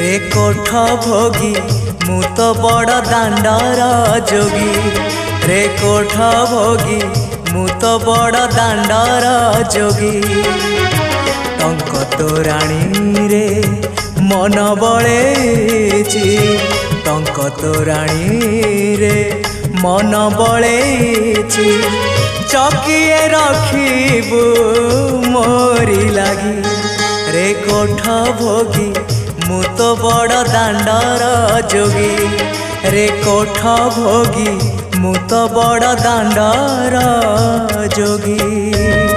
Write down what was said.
रे कोठ भोगी मु तो बड़ दांडर जोगी रे कोठ भोगी मु तो बड़ दांडर जोगी टंक तोराणी रे मन बळेची टंक तोराणी रे मन बळेची चकिए रखिबू मोरी लागी रे कोठ भोगी मु तो बड़ दांडर जोगी रे कोठ भोगी मु तो बड़ दांडर जोगी।